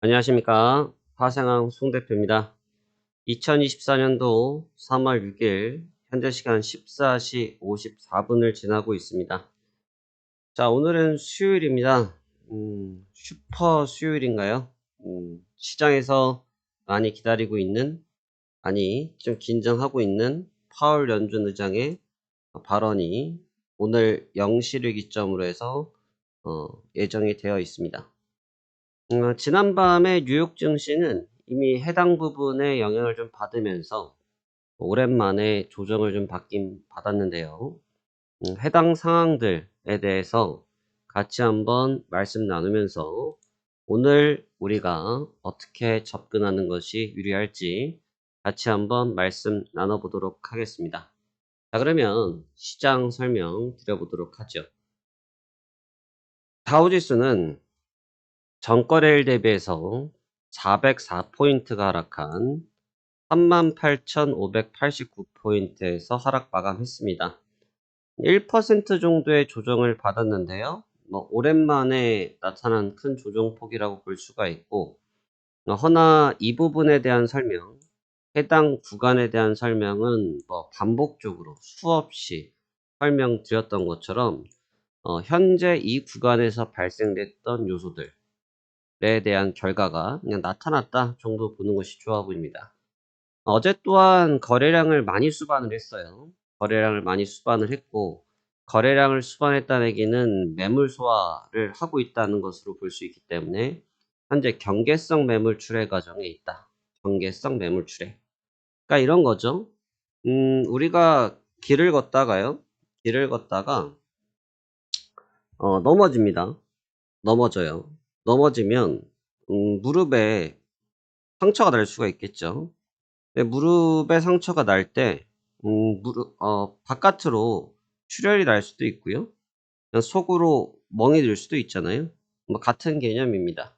안녕하십니까. 화생항 송 대표입니다. 2024년도 3월 6일 현재 시간 14시 54분을 지나고 있습니다. 자, 오늘은 수요일입니다. 슈퍼 수요일인가요? 시장에서 많이 기다리고 있는, 아니 좀 긴장하고 있는 파월 연준 의장의 발언이 오늘 0시를 기점으로 해서 예정이 되어 있습니다. 지난밤에 뉴욕 증시는 이미 해당 부분에 영향을 좀 받으면서 오랜만에 조정을 좀 받긴 받았는데요. 해당 상황들에 대해서 같이 한번 말씀 나누면서 오늘 우리가 어떻게 접근하는 것이 유리할지 같이 한번 말씀 나눠보도록 하겠습니다. 자, 그러면 시장 설명 드려보도록 하죠. 다우지수는 전거래일 대비해서 404포인트가 하락한 38,589포인트에서 하락 마감했습니다. 1% 정도의 조정을 받았는데요. 오랜만에 나타난 큰 조정폭이라고 볼 수가 있고, 허나 이 부분에 대한 설명, 해당 구간에 대한 설명은 반복적으로 수없이 설명드렸던 것처럼 현재 이 구간에서 발생됐던 요소들, 에 대한 결과가 그냥 나타났다 정도 보는 것이 좋아 보입니다. 어제 또한 거래량을 많이 수반을 했어요. 거래량을 많이 수반을 했고, 거래량을 수반했다는 얘기는 매물 소화를 하고 있다는 것으로 볼 수 있기 때문에 현재 경계성 매물 출회 과정에 있다. 경계성 매물 출회. 그러니까 이런 거죠. 우리가 길을 걷다가요. 길을 걷다가 넘어집니다. 넘어져요. 넘어지면 무릎에 상처가 날 수가 있겠죠. 무릎에 상처가 날 때, 바깥으로 출혈이 날 수도 있고요. 그냥 속으로 멍이 들 수도 있잖아요. 같은 개념입니다.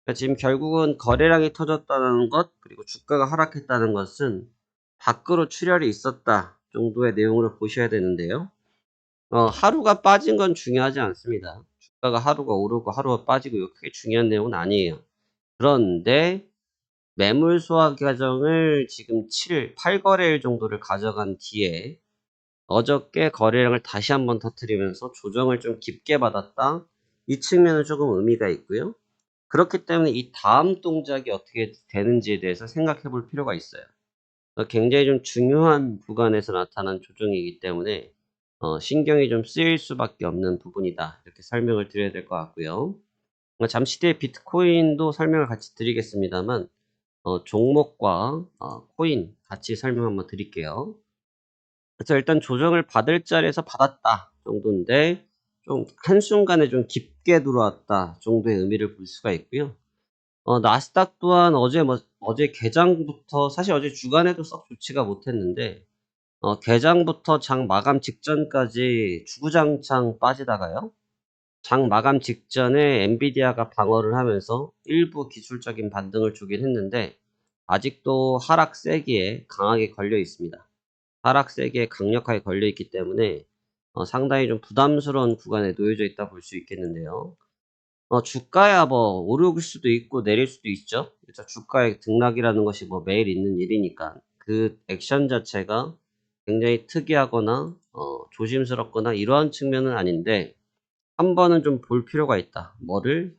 그러니까 지금 결국은 거래량이 터졌다는 것, 그리고 주가가 하락했다는 것은 밖으로 출혈이 있었다 정도의 내용으로 보셔야 되는데요. 하루가 빠진 건 중요하지 않습니다. 주가가 하루가 오르고 하루가 빠지고 이거 크게 중요한 내용은 아니에요. 그런데 매물 소화 과정을 지금 8거래일 정도를 가져간 뒤에 어저께 거래량을 다시 한번 터뜨리면서 조정을 좀 깊게 받았다. 이 측면은 조금 의미가 있고요. 그렇기 때문에 이 다음 동작이 어떻게 되는지에 대해서 생각해 볼 필요가 있어요. 굉장히 좀 중요한 구간에서 나타난 조정이기 때문에 신경이 좀 쓰일 수밖에 없는 부분이다. 이렇게 설명을 드려야 될 것 같고요. 잠시 뒤에 비트코인도 설명을 같이 드리겠습니다만 종목과 코인 같이 설명 한번 드릴게요. 그래서 일단 조정을 받을 자리에서 받았다 정도인데 좀 한순간에 좀 깊게 들어왔다 정도의 의미를 볼 수가 있고요. 나스닥 또한 어제 개장부터 사실 어제 주간에도 썩 좋지가 못했는데 개장부터 장 마감 직전까지 주구장창 빠지다가요. 장 마감 직전에 엔비디아가 방어를 하면서 일부 기술적인 반등을 주긴 했는데 아직도 하락 세기에 강하게 걸려 있습니다. 하락 세기에 강력하게 걸려 있기 때문에 상당히 좀 부담스러운 구간에 놓여져 있다 볼 수 있겠는데요. 주가야 오를 수도 있고 내릴 수도 있죠. 그래서 주가의 등락이라는 것이 매일 있는 일이니까 그 액션 자체가 굉장히 특이하거나 조심스럽거나 이러한 측면은 아닌데 한 번은 좀 볼 필요가 있다.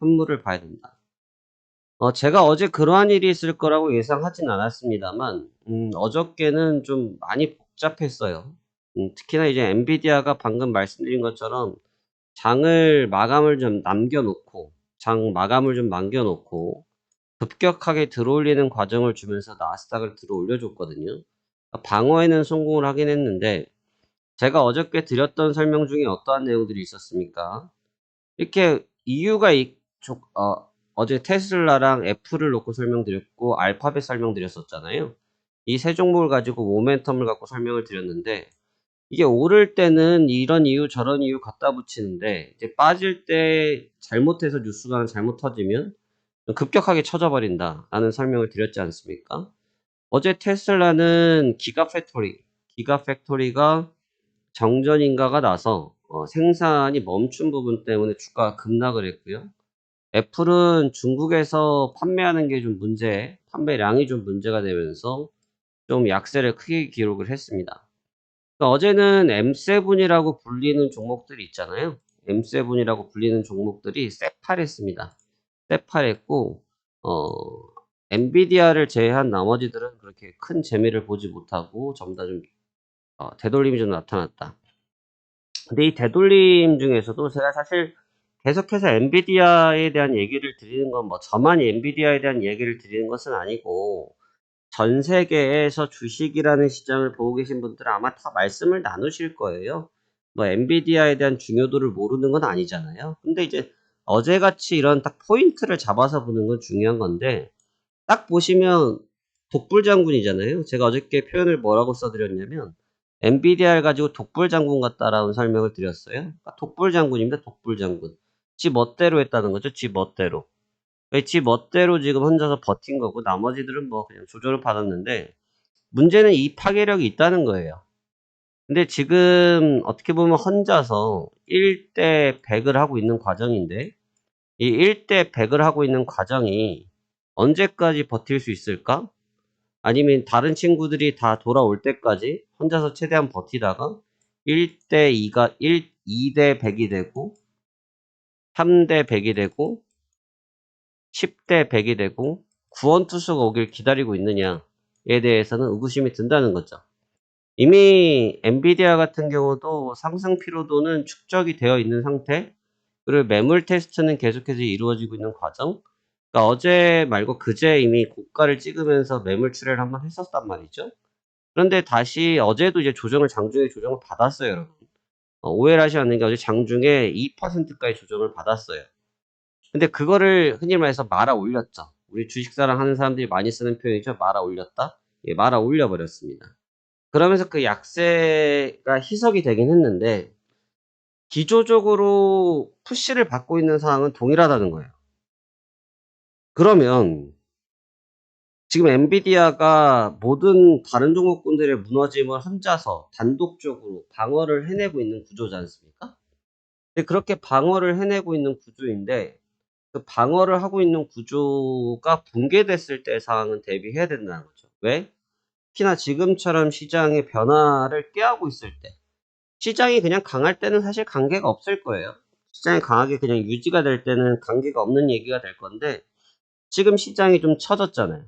현물을 봐야 된다. 제가 어제 그러한 일이 있을 거라고 예상하진 않았습니다만, 어저께는 좀 많이 복잡했어요. 특히나 이제 엔비디아가 방금 말씀드린 것처럼 장 마감을 좀 남겨놓고, 급격하게 들어올리는 과정을 주면서 나스닥을 들어 올려줬거든요. 방어에는 성공을 하긴 했는데, 제가 어저께 드렸던 설명 중에 어떠한 내용들이 있었습니까? 이렇게 이유가 어제 테슬라랑 애플을 놓고 설명드렸고 알파벳 설명드렸었잖아요. 이 세 종목을 가지고 모멘텀을 갖고 설명을 드렸는데 이게 오를 때는 이런 이유 저런 이유 갖다 붙이는데 이제 빠질 때 잘못해서 뉴스가 잘못 터지면 급격하게 쳐져버린다라는 설명을 드렸지 않습니까? 어제 테슬라는 기가팩토리가 정전인가가 나서 생산이 멈춘 부분 때문에 주가가 급락을 했고요. 애플은 중국에서 판매하는 게 좀 판매량이 좀 문제가 되면서 좀 약세를 크게 기록을 했습니다. 그러니까 어제는 M7이라고 불리는 종목들이 있잖아요. M7이라고 불리는 종목들이 쇠팔했습니다. 쇠팔했고, 어, 엔비디아를 제외한 나머지들은 그렇게 큰 재미를 보지 못하고 전부 다 좀 되돌림이 좀 나타났다. 근데 이 되돌림 중에서도 제가 사실 계속해서 엔비디아에 대한 얘기를 드리는 건 뭐 저만이 엔비디아에 대한 얘기를 드리는 것은 아니고 전 세계에서 주식이라는 시장을 보고 계신 분들은 아마 다 말씀을 나누실 거예요. 뭐 엔비디아에 대한 중요도를 모르는 건 아니잖아요. 근데 이제 어제같이 이런 딱 포인트를 잡아서 보는 건 중요한 건데 딱 보시면 독불장군이잖아요. 제가 어저께 표현을 뭐라고 써드렸냐면 엔비디아를 가지고 독불장군 같다라는 설명을 드렸어요. 그러니까 독불장군입니다. 독불장군. 지 멋대로 했다는 거죠. 지 멋대로. 지 멋대로 지금 혼자서 버틴 거고 나머지들은 뭐 그냥 조절을 받았는데 문제는 이 파괴력이 있다는 거예요. 근데 지금 어떻게 보면 혼자서 1대 100을 하고 있는 과정인데 이 1대 100을 하고 있는 과정이 언제까지 버틸 수 있을까? 아니면 다른 친구들이 다 돌아올 때까지 혼자서 최대한 버티다가 1대 2가 2대 100이 되고 3대 100이 되고 10대 100이 되고 구원투수가 오길 기다리고 있느냐에 대해서는 의구심이 든다는 거죠. 이미 엔비디아 같은 경우도 상승 피로도는 축적이 되어 있는 상태, 그리고 매물 테스트는 계속해서 이루어지고 있는 과정. 그러니까 어제 말고 그제 이미 고가를 찍으면서 매물 출회를 한번 했었단 말이죠. 그런데 다시 어제도 이제 장중에 조정을 받았어요, 여러분. 오해를 하시면 안 되는 게 어제 장중에 2%까지 조정을 받았어요. 근데 그거를 흔히 말해서 말아 올렸죠. 우리 주식사랑 하는 사람들이 많이 쓰는 표현이죠. 말아 올렸다. 예, 말아 올려버렸습니다. 그러면서 그 약세가 희석이 되긴 했는데 기조적으로 푸시를 받고 있는 상황은 동일하다는 거예요. 그러면 지금 엔비디아가 모든 다른 종목군들의 무너짐을 혼자서 단독적으로 방어를 해내고 있는 구조지 않습니까? 근데 그렇게 방어를 해내고 있는 구조인데 그 방어를 하고 있는 구조가 붕괴됐을 때 상황은 대비해야 된다는 거죠. 왜? 특히나 지금처럼 시장의 변화를 꾀하고 있을 때 시장이 그냥 강할 때는 사실 관계가 없을 거예요. 시장이 강하게 그냥 유지가 될 때는 관계가 없는 얘기가 될 건데 지금 시장이 좀 처졌잖아요.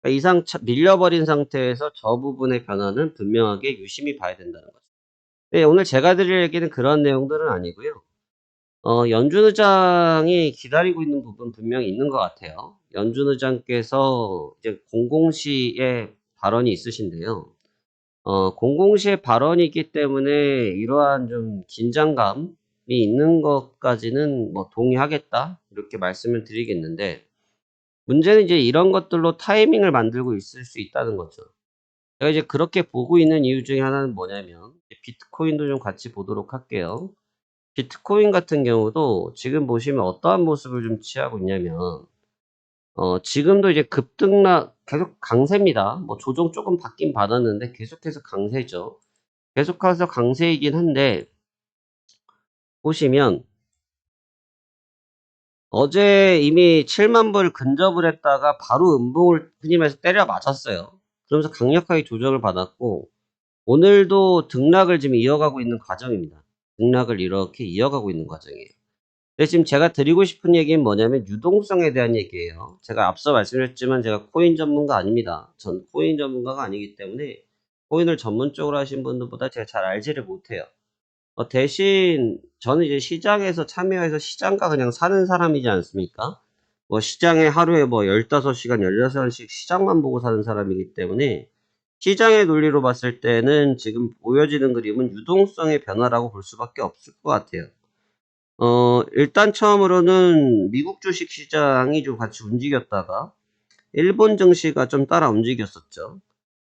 그러니까 이상 밀려버린 상태에서 저 부분의 변화는 분명하게 유심히 봐야 된다는 거죠. 네, 오늘 제가 드릴 얘기는 그런 내용들은 아니고요. 연준 의장이 기다리고 있는 부분 분명히 있는 것 같아요. 연준 의장께서 이제 공공시에 발언이 있으신데요. 공공시의 발언이기 때문에 이러한 좀 긴장감이 있는 것까지는 뭐 동의하겠다. 이렇게 말씀을 드리겠는데, 문제는 이제 이런 것들로 타이밍을 만들고 있을 수 있다는 거죠. 제가 이제 그렇게 보고 있는 이유 중에 하나는 뭐냐면, 비트코인도 좀 같이 보도록 할게요. 비트코인 같은 경우도 지금 보시면 어떠한 모습을 좀 취하고 있냐면, 지금도 이제 급등락 계속 강세입니다. 뭐 조정 조금 받긴 받았는데 계속해서 강세죠. 계속해서 강세이긴 한데 보시면 어제 이미 7만 불 근접을 했다가 바로 음봉을 흔히 말해서 때려 맞았어요. 그러면서 강력하게 조정을 받았고 오늘도 등락을 지금 이어가고 있는 과정입니다. 등락을 이렇게 이어가고 있는 과정이에요. 근데 지금 제가 드리고 싶은 얘기는 뭐냐면 유동성에 대한 얘기예요. 제가 앞서 말씀드렸지만 제가 코인 전문가 아닙니다. 전 코인 전문가가 아니기 때문에 코인을 전문적으로 하신 분들보다 제가 잘 알지를 못해요. 대신 저는 이제 시장에서 참여해서 시장가 그냥 사는 사람이지 않습니까? 뭐 시장에 하루에 뭐 15시간, 16시간씩 시장만 보고 사는 사람이기 때문에 시장의 논리로 봤을 때는 지금 보여지는 그림은 유동성의 변화라고 볼 수밖에 없을 것 같아요. 일단 처음으로는 미국 주식 시장이 좀 같이 움직였다가 일본 증시가 좀 따라 움직였었죠.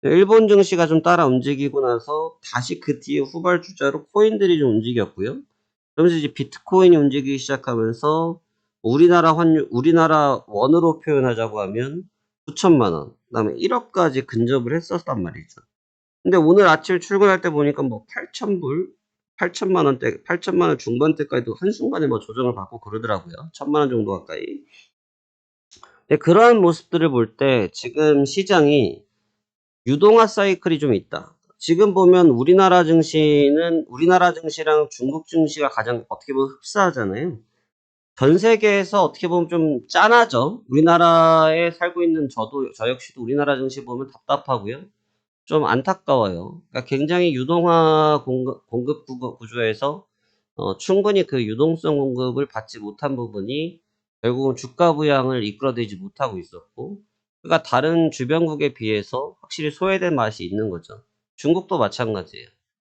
일본 증시가 좀 따라 움직이고 나서 다시 그 뒤에 후발주자로 코인들이 좀 움직였고요. 그러면서 이제 비트코인이 움직이기 시작하면서 우리나라 원으로 표현하자고 하면 9천만 원, 그다음에 1억까지 근접을 했었단 말이죠. 근데 오늘 아침 출근할 때 보니까 뭐 8,000불, 8천만 원대, 8천만 원 중반대까지도 한순간에 뭐 조정을 받고 그러더라고요. 1천만 원 정도 가까이. 근데 그러한 모습들을 볼 때 지금 시장이 유동화 사이클이 좀 있다. 지금 보면 우리나라 증시랑 중국 증시가 가장 어떻게 보면 흡사하잖아요. 전 세계에서 어떻게 보면 좀 짠하죠. 우리나라에 살고 있는 저 역시도 우리나라 증시 보면 답답하고요. 좀 안타까워요. 그러니까 굉장히 유동화 공급 구조에서 충분히 그 유동성 공급을 받지 못한 부분이 결국은 주가 부양을 이끌어내지 못하고 있었고, 그러니까 다른 주변국에 비해서 확실히 소외된 맛이 있는 거죠. 중국도 마찬가지예요.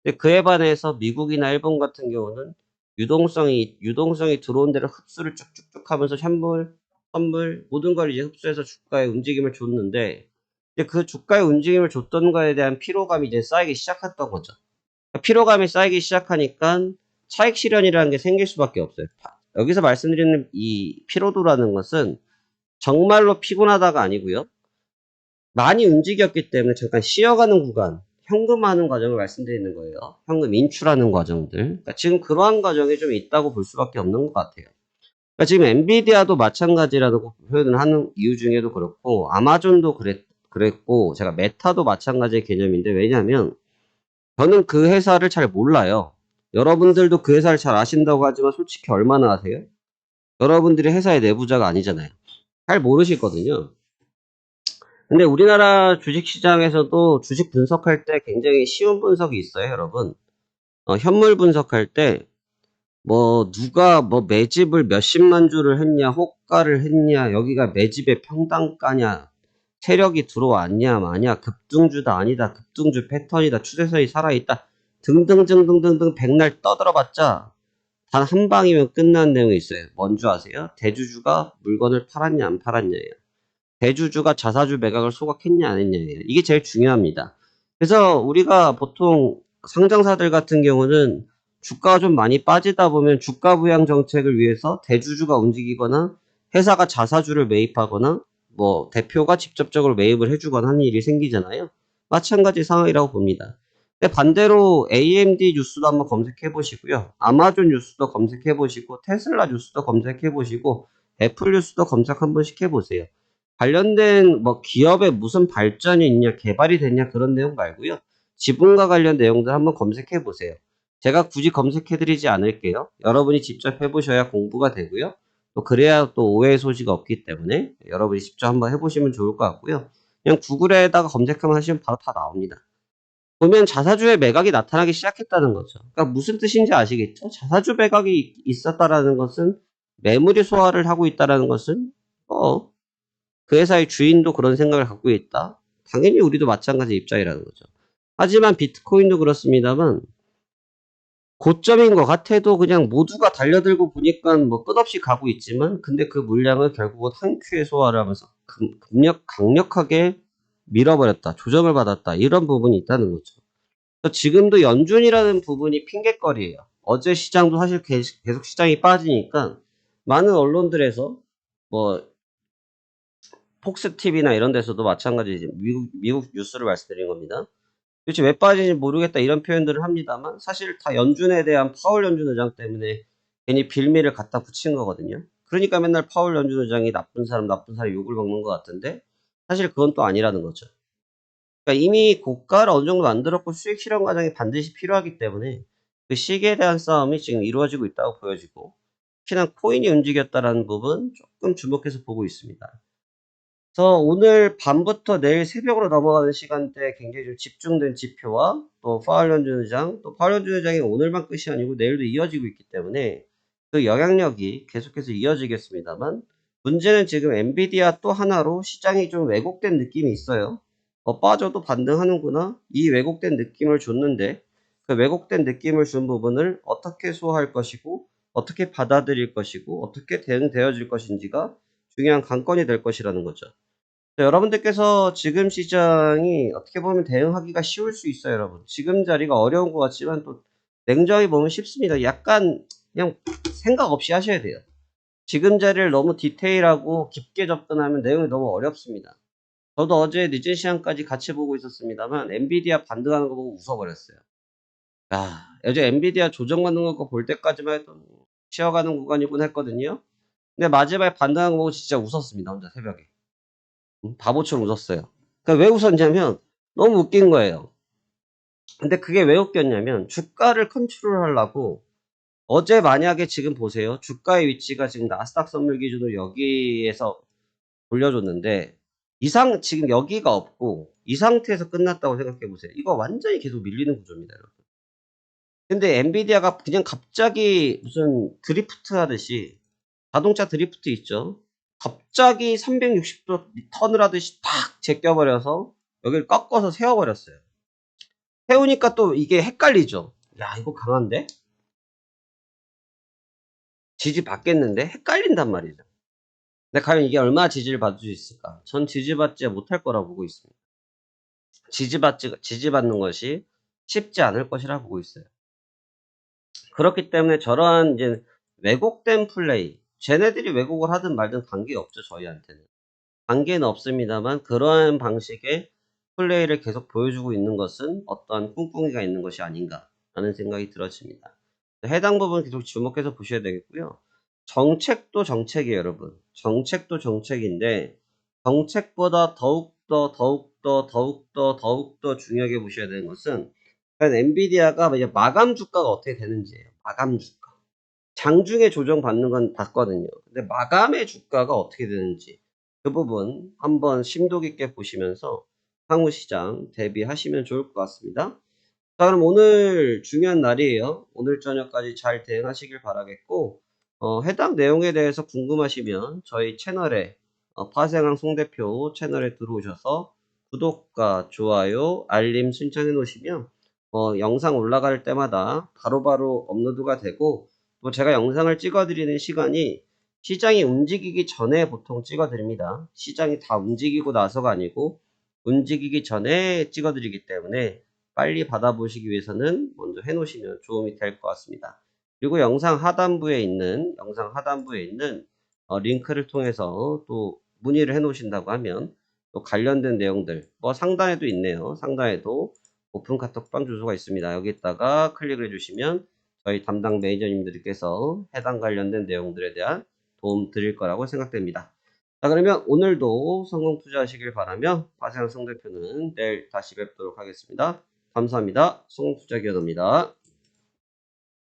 근데 그에 반해서 미국이나 일본 같은 경우는 유동성이 들어온 데를 흡수를 쭉쭉쭉 하면서 선물 모든 걸 이제 흡수해서 주가에 움직임을 줬는데, 이제 그 주가의 움직임을 줬던 거에 대한 피로감이 이제 쌓이기 시작했던 거죠. 그러니까 피로감이 쌓이기 시작하니까 차익 실현이라는 게 생길 수밖에 없어요. 여기서 말씀드리는 이 피로도라는 것은 정말로 피곤하다가 아니고요. 많이 움직였기 때문에 잠깐 쉬어가는 구간, 현금화하는 과정을 말씀드리는 거예요. 현금 인출하는 과정들. 그러니까 지금 그러한 과정이 좀 있다고 볼 수밖에 없는 것 같아요. 그러니까 지금 엔비디아도 마찬가지라고 표현을 하는 이유 중에도 그렇고, 아마존도 그랬고, 제가 메타도 마찬가지의 개념인데, 왜냐하면 저는 그 회사를 잘 몰라요. 여러분들도 그 회사를 잘 아신다고 하지만 솔직히 얼마나 아세요? 여러분들이 회사의 내부자가 아니잖아요. 잘 모르시거든요. 근데 우리나라 주식시장에서도 주식 분석할 때 굉장히 쉬운 분석이 있어요, 여러분. 현물 분석할 때 누가 매집을 몇십만 주를 했냐, 호가를 했냐, 여기가 매집의 평단가냐, 세력이 들어왔냐, 마냐, 급등주다, 아니다, 급등주 패턴이다, 추세선이 살아있다, 등등등등등등 백날 떠들어봤자 단 한 방이면 끝난 내용이 있어요. 뭔 줄 아세요? 대주주가 물건을 팔았냐, 안 팔았냐예요. 대주주가 자사주 매각을 소각했냐, 안 했냐예요. 이게 제일 중요합니다. 그래서 우리가 보통 상장사들 같은 경우는 주가가 좀 많이 빠지다 보면 주가 부양 정책을 위해서 대주주가 움직이거나 회사가 자사주를 매입하거나 대표가 직접적으로 매입을 해주거나 하는 일이 생기잖아요. 마찬가지 상황이라고 봅니다. 근데 반대로 AMD 뉴스도 한번 검색해 보시고요. 아마존 뉴스도 검색해 보시고 테슬라 뉴스도 검색해 보시고 애플 뉴스도 검색 한 번씩 해 보세요. 관련된 기업에 무슨 발전이 있냐, 개발이 됐냐 그런 내용 말고요. 지분과 관련 내용들 한번 검색해 보세요. 제가 굳이 검색해 드리지 않을게요. 여러분이 직접 해보셔야 공부가 되고요. 또 그래야 또 오해의 소지가 없기 때문에 여러분이 직접 한번 해보시면 좋을 것 같고요. 그냥 구글에다가 검색하면 하시면 바로 다 나옵니다. 보면 자사주의 매각이 나타나기 시작했다는 거죠. 그러니까 무슨 뜻인지 아시겠죠? 자사주 매각이 있었다라는 것은 매물이 소화를 하고 있다라는 것은 그 회사의 주인도 그런 생각을 갖고 있다. 당연히 우리도 마찬가지 입장이라는 거죠. 하지만 비트코인도 그렇습니다만 고점인 것 같아도 그냥 모두가 달려들고 보니까 끝없이 가고 있지만 근데 그 물량을 결국은 한 큐에 소화를 하면서 강력하게 밀어버렸다. 조정을 받았다. 이런 부분이 있다는 거죠. 지금도 연준이라는 부분이 핑계거리예요. 어제 시장도 사실 계속 시장이 빠지니까 많은 언론들에서 폭스TV나 이런 데서도 마찬가지 미국 뉴스를 말씀드린 겁니다. 도대체 왜 빠지는지 모르겠다 이런 표현들을 합니다만 사실 다 연준에 대한 파월 연준 의장 때문에 괜히 빌미를 갖다 붙인 거거든요. 그러니까 맨날 파월 연준 의장이 나쁜 사람 욕을 먹는 것 같은데 사실 그건 또 아니라는 거죠. 그러니까 이미 고가를 어느 정도 만들었고 수익 실현 과정이 반드시 필요하기 때문에 그 시기에 대한 싸움이 지금 이루어지고 있다고 보여지고 특히나 코인이 움직였다라는 부분 조금 주목해서 보고 있습니다. 그래서 오늘 밤부터 내일 새벽으로 넘어가는 시간대에 굉장히 좀 집중된 지표와 또 파월 연준 의장, 또 파월 연준 의장이 오늘만 끝이 아니고 내일도 이어지고 있기 때문에 그 영향력이 계속해서 이어지겠습니다만 문제는 지금 엔비디아 또 하나로 시장이 좀 왜곡된 느낌이 있어요. 빠져도 반등하는구나. 이 왜곡된 느낌을 줬는데 그 왜곡된 느낌을 준 부분을 어떻게 소화할 것이고 어떻게 받아들일 것이고 어떻게 대응되어질 것인지가 중요한 관건이 될 것이라는 거죠. 여러분들께서 지금 시장이 어떻게 보면 대응하기가 쉬울 수 있어요, 여러분. 지금 자리가 어려운 것 같지만 또 냉정히 보면 쉽습니다. 약간 그냥 생각 없이 하셔야 돼요. 지금 자리를 너무 디테일하고 깊게 접근하면 내용이 너무 어렵습니다. 저도 어제 늦은 시간까지 같이 보고 있었습니다만 엔비디아 반등하는 거 보고 웃어버렸어요. 야, 요즘 엔비디아 조정받는 거 볼 때까지만 해도 쉬어가는 구간이군 했거든요. 근데 마지막에 반등한 거 보고 진짜 웃었습니다. 혼자 새벽에. 바보처럼 웃었어요. 그러니까 왜 웃었냐면 너무 웃긴 거예요. 근데 그게 왜 웃겼냐면 주가를 컨트롤하려고 어제 만약에 지금 보세요. 주가의 위치가 지금 나스닥 선물 기준으로 여기에서 돌려줬는데 지금 여기가 없고 이 상태에서 끝났다고 생각해 보세요. 이거 완전히 계속 밀리는 구조입니다, 여러분. 근데 엔비디아가 그냥 갑자기 무슨 드리프트 하듯이 자동차 드리프트 있죠. 갑자기 360도 턴을 하듯이 탁 제껴버려서 여기를 꺾어서 세워버렸어요. 세우니까 또 이게 헷갈리죠. 야, 이거 강한데? 지지 받겠는데? 헷갈린단 말이죠. 근데 과연 이게 얼마나 지지를 받을 수 있을까? 전 지지받지 못할 거라 보고 있습니다. 지지받는 것이 쉽지 않을 것이라 보고 있어요. 그렇기 때문에 저러한 이제 왜곡된 플레이, 쟤네들이 왜곡을 하든 말든 관계없죠, 저희한테는. 관계는 없습니다만 그러한 방식의 플레이를 계속 보여주고 있는 것은 어떠한 꿍꿍이가 있는 것이 아닌가라는 생각이 들어집니다. 해당 부분 계속 주목해서 보셔야 되겠고요. 정책도 정책이에요, 여러분. 정책도 정책인데 정책보다 더욱더 중요하게 보셔야 되는 것은 엔비디아가 이제 마감 주가가 어떻게 되는지예요. 마감 주가. 장중에 조정받는 건 봤거든요. 근데 마감의 주가가 어떻게 되는지 그 부분 한번 심도 깊게 보시면서 향후 시장 대비하시면 좋을 것 같습니다. 자, 그럼 오늘 중요한 날이에요. 오늘 저녁까지 잘 대응하시길 바라겠고 해당 내용에 대해서 궁금하시면 저희 채널에 파생왕 송대표 채널에 들어오셔서 구독과 좋아요, 알림 신청해 놓으시면 영상 올라갈 때마다 바로바로 업로드가 되고 또 제가 영상을 찍어드리는 시간이 시장이 움직이기 전에 보통 찍어드립니다. 시장이 다 움직이고 나서가 아니고 움직이기 전에 찍어드리기 때문에 빨리 받아보시기 위해서는 먼저 해놓으시면 도움이 될 것 같습니다. 그리고 영상 하단부에 있는 링크를 통해서 또 문의를 해놓으신다고 하면 또 관련된 내용들 상단에도 있네요. 상단에도 오픈 카톡방 주소가 있습니다. 여기다가 클릭을 해주시면 저희 담당 매니저님들께서 해당 관련된 내용들에 대한 도움 드릴 거라고 생각됩니다. 자, 그러면 오늘도 성공 투자하시길 바라며 파생한 송 대표는 내일 다시 뵙도록 하겠습니다. 감사합니다. 성공투자기업입니다.